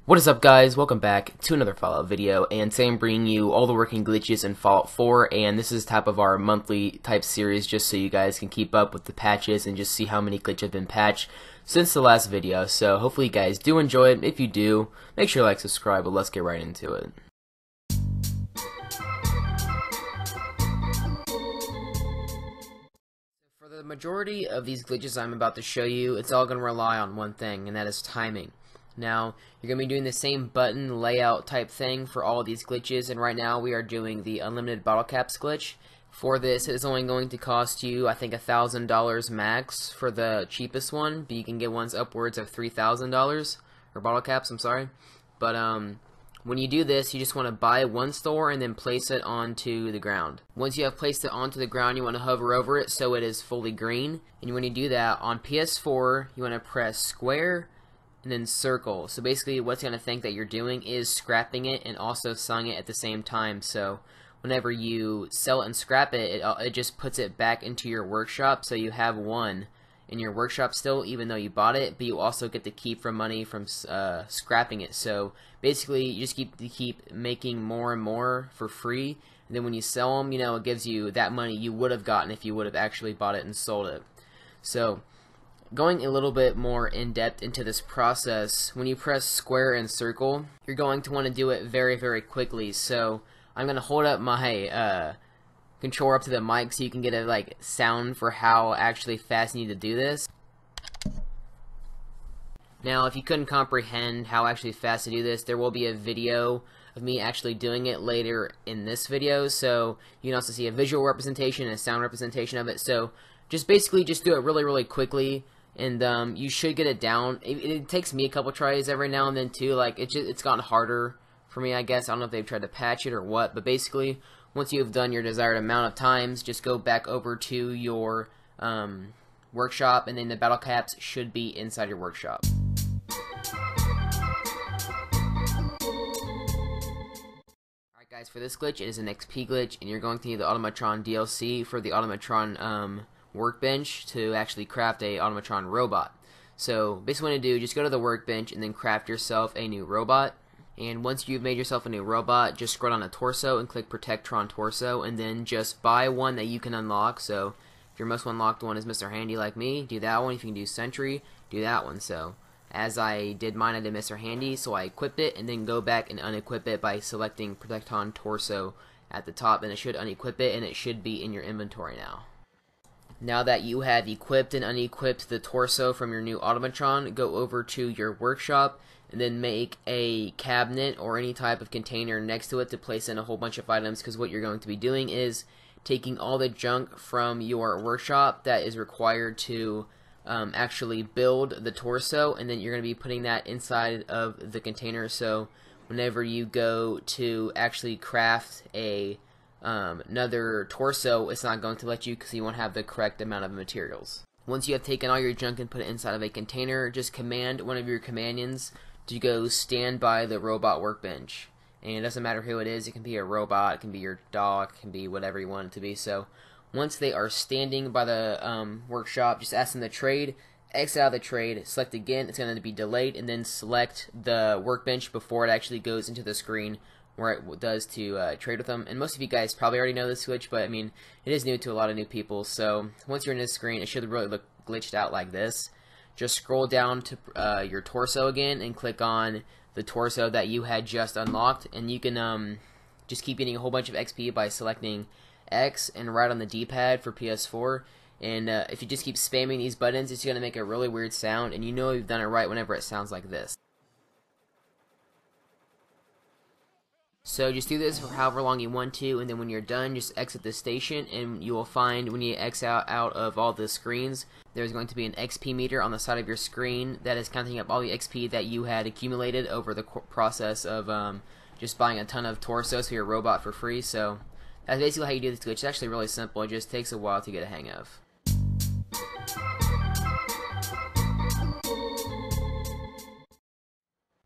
What is up, guys? Welcome back to another Fallout video, and today I'm bringing you all the working glitches in Fallout 4, and this is type of our monthly type series just so you guys can keep up with the patches and just see how many glitches have been patched since the last video. So hopefully you guys do enjoy it. If you do, make sure to like, subscribe, but let's get right into it. For the majority of these glitches I'm about to show you, it's all going to rely on one thing, and that is timing. Now, you're going to be doing the same button layout type thing for all these glitches, and right now we are doing the unlimited Bottlecaps glitch. For this, it's only going to cost you, I think, $1,000 max for the cheapest one, but you can get ones upwards of $3,000, or Bottlecaps, I'm sorry. But, when you do this, you just want to buy one store and then place it onto the ground. Once you have placed it onto the ground, you want to hover over it so it is fully green. And when you do that, on PS4, you want to press square and then circle. So basically what's going to think that you're doing is scrapping it and also selling it at the same time. So whenever you sell it and scrap it, it just puts it back into your workshop, so you have one in your workshop still, even though you bought it, but you also get to keep from money from scrapping it. So basically you just keep making more and more for free, and then when you sell them, you know, it gives you that money you would have gotten if you would have actually bought it and sold it. So going a little bit more in depth into this process, when you press square and circle, you're going to want to do it very, very quickly. So I'm going to hold up my controller up to the mic so you can get a sound for how actually fast you need to do this. Now, if you couldn't comprehend how actually fast to do this, there will be a video of me actually doing it later in this video, so you can also see a visual representation and a sound representation of it. So just basically just do it really, really quickly, and you should get it down. It takes me a couple tries every now and then too. Like it's gotten harder for me, I guess. I don't know if they've tried to patch it or what, but basically once you've done your desired amount of times, just go back over to your workshop, and then the battle caps should be inside your workshop. Alright guys, for this glitch, it is an XP glitch, and you're going to need the Automatron DLC for the Automatron workbench to actually craft a Automatron robot. So basically what you do, just go to the workbench and then craft yourself a new robot. And once you've made yourself a new robot, just scroll down to Torso and click Protectron Torso, and then just buy one that you can unlock. So if your most unlocked one is Mr. Handy like me, do that one. If you can do Sentry, do that one. So as I did mine, I did Mr. Handy, so I equipped it, and then go back and unequip it by selecting Protectron Torso at the top, and it should unequip it, and it should be in your inventory now. Now that you have equipped and unequipped the torso from your new Automatron, go over to your workshop and then make a cabinet or any type of container next to it to place in a whole bunch of items, because what you're going to be doing is taking all the junk from your workshop that is required to actually build the torso, and then you're going to be putting that inside of the container. So whenever you go to actually craft another torso, it's not going to let you because you won't have the correct amount of materials. Once you have taken all your junk and put it inside of a container, just command one of your companions to go stand by the robot workbench. And it doesn't matter who it is, it can be a robot, it can be your dog, it can be whatever you want it to be. So once they are standing by the workshop, just ask them to trade, exit out of the trade, select again, it's going to be delayed, and then select the workbench before it actually goes into the screen where it does to trade with them. And most of you guys probably already know this glitch, but I mean, it is new to a lot of new people. So once you're in this screen, it should really look glitched out like this. Just scroll down to your torso again and click on the torso that you had just unlocked, and you can just keep getting a whole bunch of XP by selecting X and right on the D-pad for PS4. And if you just keep spamming these buttons, it's going to make a really weird sound, and you know you've done it right whenever it sounds like this. So just do this for however long you want to, and then when you're done, just exit the station, and you will find when you exit out of all the screens, there's going to be an XP meter on the side of your screen that is counting up all the XP that you had accumulated over the process of just buying a ton of torsos for your robot for free. So that's basically how you do this glitch. It's actually really simple. It just takes a while to get a hang of.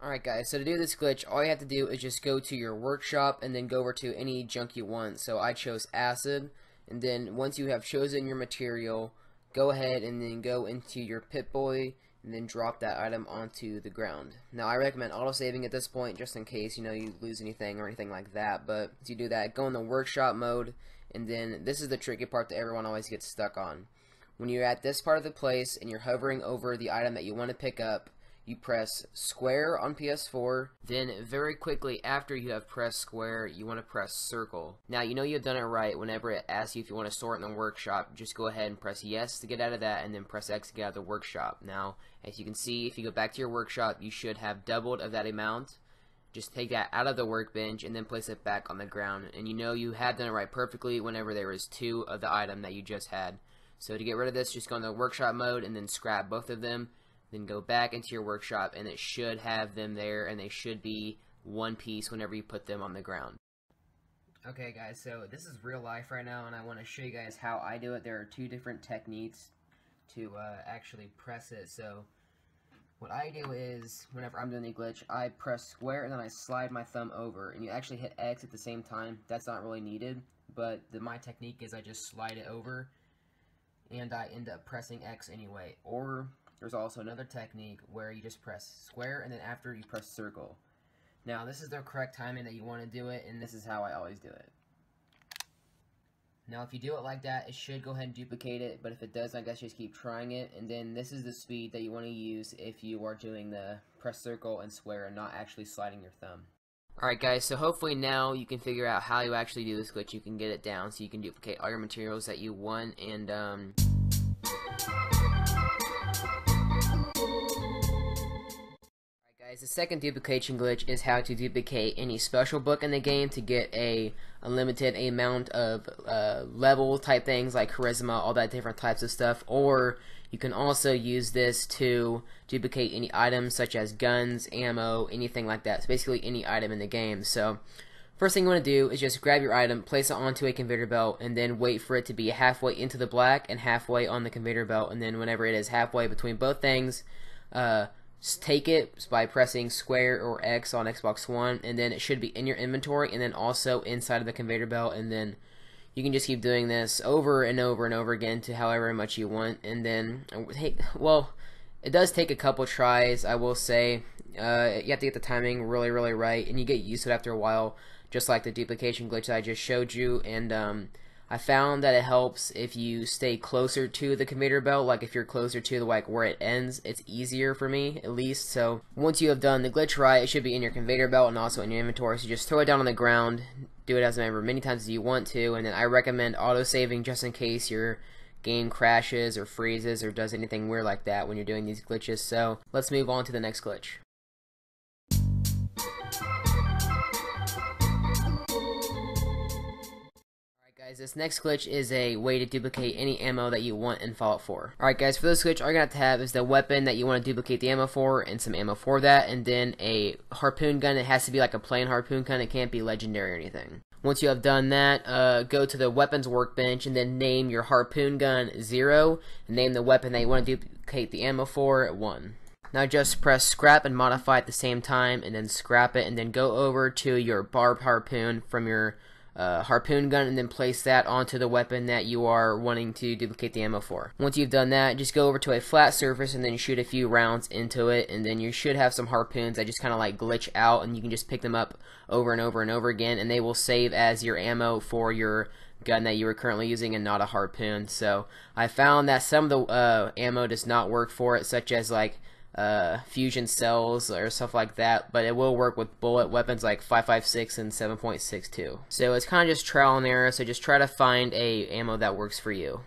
Alright guys, so to do this glitch, all you have to do is just go to your workshop and then go over to any junk you want. So I chose acid, and then once you have chosen your material, go ahead and then go into your Pip-Boy and then drop that item onto the ground. Now I recommend auto-saving at this point just in case you lose anything or anything like that, but as you do that, go in the workshop mode, and then this is the tricky part that everyone always gets stuck on. When you're at this part of the place and you're hovering over the item that you want to pick up, you press square on PS4, then very quickly after you have pressed square, you want to press circle. Now you know you've done it right. Whenever it asks you if you want to store it in the workshop, just go ahead and press yes to get out of that, and then press X to get out of the workshop. Now, as you can see, if you go back to your workshop, you should have doubled of that amount. Just take that out of the workbench and then place it back on the ground, and you know you have done it right perfectly whenever there is 2 of the item that you just had. So to get rid of this, just go in the workshop mode and then scrap both of them. Then go back into your workshop, and it should have them there, and they should be one piece whenever you put them on the ground. Okay guys, so this is real life right now, and I want to show you guys how I do it. There are 2 different techniques to actually press it. So what I do is, whenever I'm doing the glitch, I press square and then I slide my thumb over, and you actually hit X at the same time. That's not really needed, but my technique is I just slide it over, and I end up pressing X anyway. Or there's also another technique where you just press square and then after you press circle. Now this is the correct timing that you want to do it, and this is how I always do it. Now if you do it like that, it should go ahead and duplicate it, but if it does, I guess just keep trying it. And then this is the speed that you want to use if you are doing the press circle and square and not actually sliding your thumb. Alright guys, so hopefully now you can figure out how you actually do this glitch. You can get it down so you can duplicate all your materials that you want, and guys, the second duplication glitch is how to duplicate any special book in the game to get a unlimited amount of level type things like charisma, all that different types of stuff. Or you can also use this to duplicate any items such as guns, ammo, anything like that. So basically any item in the game. So first thing you want to do is just grab your item, place it onto a conveyor belt, and then wait for it to be halfway into the black and halfway on the conveyor belt. And then whenever it is halfway between both things, just take it by pressing square or X on Xbox One, and then it should be in your inventory and then also inside of the conveyor belt. And then you can just keep doing this over and over and over again to however much you want. And then, well, it does take a couple tries, I will say. You have to get the timing really right, and you get used to it after a while, just like the duplication glitch that I just showed you. And I found that it helps if you stay closer to the conveyor belt. Like if you're closer to where it ends, it's easier for me at least. So once you have done the glitch right, it should be in your conveyor belt and also in your inventory. So just throw it down on the ground, do it as many times as you want to, and then I recommend auto-saving just in case your game crashes or freezes or does anything weird like that when you're doing these glitches. So let's move on to the next glitch. Guys, this next glitch is a way to duplicate any ammo that you want in Fallout 4. Alright guys, for this glitch, all you're going to have is the weapon that you want to duplicate the ammo for, and some ammo for that, and then a harpoon gun. It has to be like a plain harpoon gun, it can't be legendary or anything. Once you have done that, go to the weapons workbench and then name your harpoon gun 0, and name the weapon that you want to duplicate the ammo for 1. Now just press scrap and modify at the same time, and then scrap it, and then go over to your barbed harpoon from your harpoon gun, and then place that onto the weapon that you are wanting to duplicate the ammo for. Once you've done that, just go over to a flat surface and then shoot a few rounds into it, and then you should have some harpoons that just kind of like glitch out, and you can just pick them up over and over and over again, and they will save as your ammo for your gun that you are currently using and not a harpoon. So I found that some of the ammo does not work for it, such as like fusion cells or stuff like that, but it will work with bullet weapons like 5.56 and 7.62. So it's kind of just trial and error, so just try to find a ammo that works for you.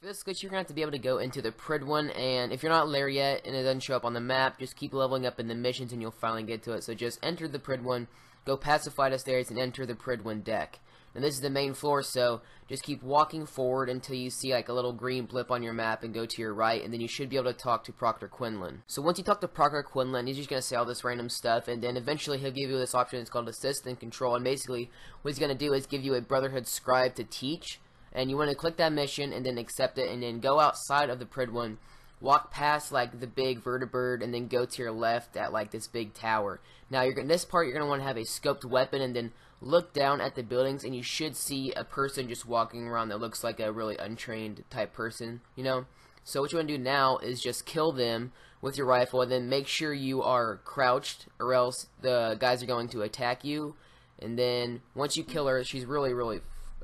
For this glitch, you're going to have to be able to go into the Prid one, and if you're not there yet and it doesn't show up on the map, just keep leveling up in the missions and you'll finally get to it. So just enter the Prid one, go past the flight of stairs, and enter the Prid one deck. And this is the main floor, so just keep walking forward until you see like a little green blip on your map and go to your right, and then you should be able to talk to Proctor Quinlan. So once you talk to Proctor Quinlan, he's just going to say all this random stuff, and then eventually he'll give you this option. It's called Assist and Control, and basically what he's going to do is give you a Brotherhood Scribe to teach, and you want to click that mission and then accept it, and then go outside of the Prid one, walk past like the big vertibird, and then go to your left at like this big tower. Now this part you're going to want to have a scoped weapon, and then look down at the buildings and you should see a person just walking around that looks like a really untrained type person, you know. So what you want to do now is just kill them with your rifle, and then make sure you are crouched, or else the guys are going to attack you. And then once you kill her, she's really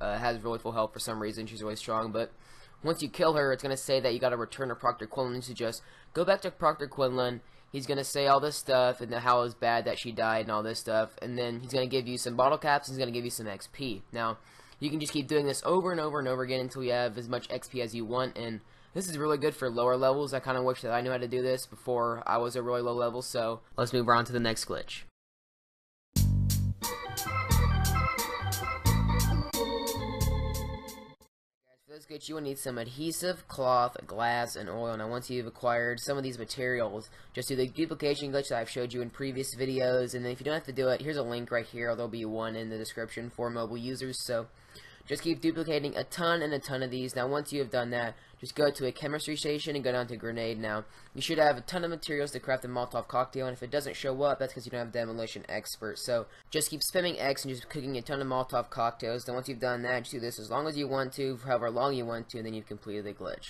has really full health for some reason. She's really strong, but once you kill her, it's going to say that you got to return to Proctor Quinlan. So just go back to Proctor Quinlan. He's going to say all this stuff and how it's bad that she died and all this stuff, and then he's going to give you some bottle caps and he's going to give you some XP. Now, you can just keep doing this over and over and over again until you have as much XP as you want, and this is really good for lower levels. I kind of wish that I knew how to do this before I was a really low level, so let's move on to the next glitch. For this glitch, you will need some adhesive, cloth, glass, and oil. Now, once you've acquired some of these materials, just do the duplication glitch that I've showed you in previous videos, and then if you don't have to do it, here's a link right here, or there'll be one in the description for mobile users. So just keep duplicating a ton and a ton of these. Now, once you have done that, just go to a chemistry station and go down to grenade. Now, you should have a ton of materials to craft a Molotov cocktail, and if it doesn't show up, that's because you don't have demolition expert. So just keep spamming X and just cooking a ton of Molotov cocktails. Then once you've done that, just do this as long as you want to, for however long you want to, and then you've completed the glitch.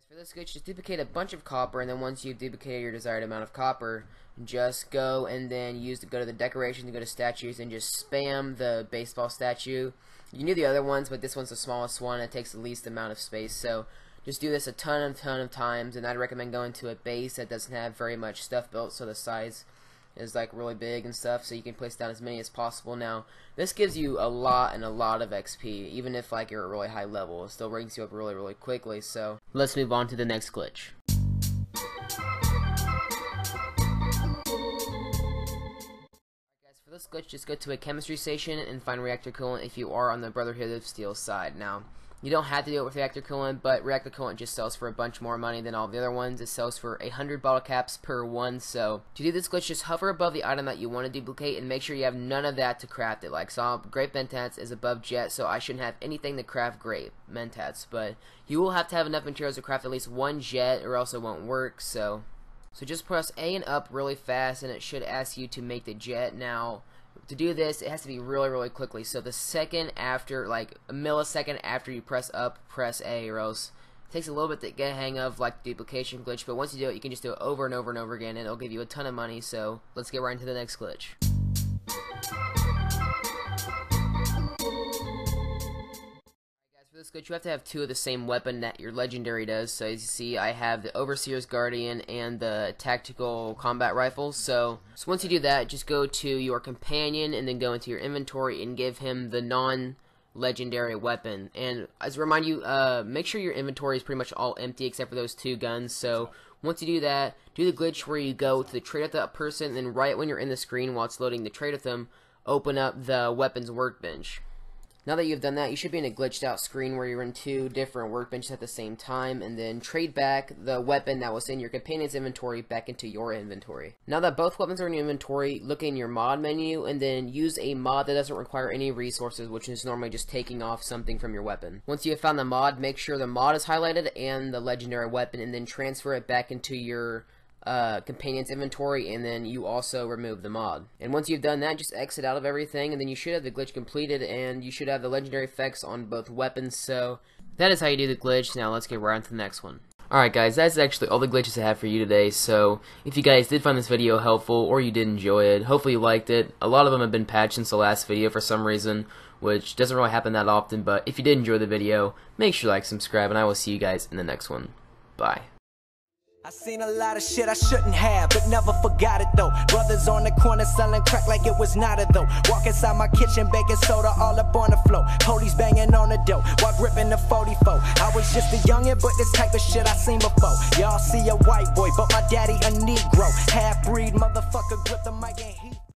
For this glitch, just duplicate a bunch of copper, and then once you've duplicated your desired amount of copper, just go and then go to the decorations and go to statues and just spam the baseball statue. You can do the other ones, but this one's the smallest one. It takes the least amount of space, so just do this a ton of times, and I'd recommend going to a base that doesn't have very much stuff built, so the size is like really big and stuff, so you can place down as many as possible. Now, this gives you a lot of XP, even if like you're at a really high level. It still ranks you up really quickly, so let's move on to the next glitch. For this glitch, just go to a chemistry station and find reactor coolant if you are on the Brotherhood of Steel side. Now, you don't have to do it with reactor coolant, but reactor coolant just sells for a bunch more money than all the other ones. It sells for 100 bottle caps per one, so to do this glitch, just hover above the item that you want to duplicate and make sure you have none of that to craft it. Like, so grape mentats is above jet, so I shouldn't have anything to craft grape mentats, but you will have to have enough materials to craft at least one jet or else it won't work. So just press A and up really fast, and it should ask you to make the jet. Now, to do this, it has to be really quickly. So the second after, like a millisecond after you press up, press A, or else it takes a little bit to get a hang of, like the duplication glitch. But once you do it, you can just do it over and over again, and it'll give you a ton of money. So let's get right into the next glitch. For this glitch, you have to have two of the same weapon that your legendary does. So as you see, I have the Overseer's Guardian and the Tactical Combat Rifle. So once you do that, just go to your companion and then go into your inventory and give him the non-legendary weapon. And as a reminder you, make sure your inventory is pretty much all empty except for those two guns. So once you do that, do the glitch where you go to the trade with that person, and then right when you're in the screen while it's loading the trade with them, open up the weapons workbench. Now that you've done that, you should be in a glitched out screen where you're in two different workbenches at the same time, and then trade back the weapon that was in your companion's inventory back into your inventory. Now that both weapons are in your inventory, look in your mod menu and then use a mod that doesn't require any resources, which is normally just taking off something from your weapon. Once you have found the mod, make sure the mod is highlighted and the legendary weapon, and then transfer it back into your companion's inventory, and then you also remove the mod. And once you've done that, just exit out of everything, and then you should have the glitch completed, and you should have the legendary effects on both weapons. So that is how you do the glitch. Now let's get right on to the next one. Alright guys, that's actually all the glitches I have for you today. So if you guys did find this video helpful, or you did enjoy it, hopefully you liked it. A lot of them have been patched since the last video for some reason, which doesn't really happen that often. But if you did enjoy the video, make sure to like, subscribe, and I will see you guys in the next one. Bye. I seen a lot of shit I shouldn't have, but never forgot it though. Brothers on the corner selling crack like it was nada though. Walk inside my kitchen, baking soda all up on the floor. Police banging on the door while gripping the 44. I was just a youngin', but this type of shit I seen before. Y'all see a white boy, but my daddy a Negro. Half-breed motherfucker grip the mic and he